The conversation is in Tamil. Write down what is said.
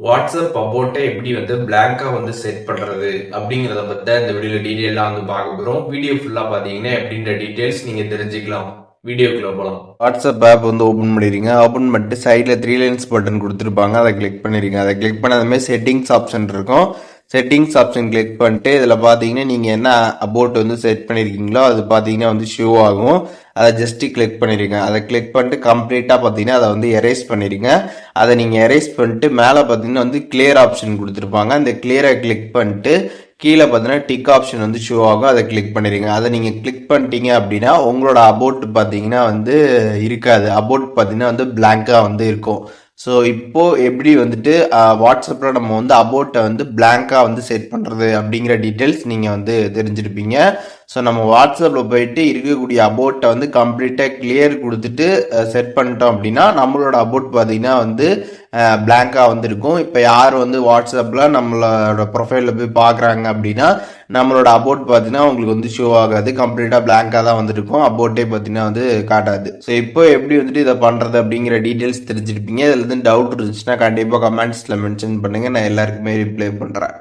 வாட்ஸ்அப் அபோட்டை எப்படி பிளாங்கா செட் பண்றது அப்படிங்கறத பத்தி இந்த வீடியோல டீடைலா பார்க்க போறோம். வீடியோ ஃபுல்லா பாத்தீங்கன்னா எப்படின்ற டீடைல்ஸ் நீங்க தெரிஞ்சுக்கலாம். வீடியோக்குள்ள போலாம். வாட்ஸ்அப் ஆப் ஓபன் பண்ணிடுங்க. ஓபன் பண்ணிட்டு சைட்ல 3 லைன்ஸ் பட்டன் கொடுத்துருப்பாங்க, அதை கிளிக் பண்ணிடுங்க. அதை கிளிக் பண்ணதுமே செட்டிங்ஸ் ஆப்ஷன் இருக்கும். செட்டிங்ஸ் ஆப்ஷன் கிளிக் பண்ணிட்டு இதில் பார்த்தீங்கன்னா நீங்கள் என்ன அபோட் செட் பண்ணியிருக்கீங்களோ அது பார்த்தீங்கன்னா ஷோ ஆகும். அதை ஜஸ்ட் கிளிக் பண்ணிடுங்க. அதை கிளிக் பண்ணிட்டு கம்ப்ளீட்டாக பார்த்தீங்கன்னா அதை எரேஸ் பண்ணிடுங்க. அதை நீங்கள் எரேஸ் பண்ணிட்டு மேலே பார்த்தீங்கன்னா கிளியர் ஆப்ஷன் கொடுத்துருப்பாங்க. அந்த கிளியரை கிளிக் பண்ணிட்டு கீழே பார்த்தீங்கன்னா டிக் ஆப்ஷன் ஷோ ஆகும். அதை கிளிக் பண்ணிடுங்க. அதை நீங்கள் கிளிக் பண்ணிட்டீங்க அப்படின்னா உங்களோட அபோட் பார்த்தீங்கன்னா இருக்காது. அபோட் பார்த்தீங்கன்னா பிளாங்கா இருக்கும். ஸோ இப்போ எப்படி வாட்ஸ்அப்பில் நம்ம அபோட்டை பிளாங்கா செட் பண்ணுறது அப்படிங்கிற டீட்டெயில்ஸ் நீங்கள் தெரிஞ்சிருப்பீங்க. ஸோ நம்ம வாட்ஸ்அப்பில் போயிட்டு இருக்கக்கூடிய அபோட்டை கம்ப்ளீட்டாக கிளியர் கொடுத்துட்டு செட் பண்ணிட்டோம் அப்படின்னா நம்மளோட அபோட் பார்த்தீங்கன்னா பிளாங்கா இருக்கும். இப்போ யார் வாட்ஸ்அப்பில் நம்மளோட ப்ரொஃபைலில் போய் பார்க்குறாங்க அப்படின்னா நம்மளோட அபோட் பார்த்தீங்கன்னா உங்களுக்கு ஷோ ஆகாது. கம்ப்ளீட்டாக பிளாங்கா தான் இருக்கும். அபோட்டே பார்த்தீங்கன்னா காட்டாது. ஸோ இப்போ எப்படி இதை பண்ணுறது அப்படிங்கிற டீட்டெயில்ஸ் தெரிஞ்சிருப்பீங்க. இதில் டவுட் இருந்துச்சுன்னா கண்டிப்பாக கமெண்ட்ஸில் மென்ஷன் பண்ணுங்கள். நான் எல்லாருக்குமே ரிப்ளை பண்ணுறேன்.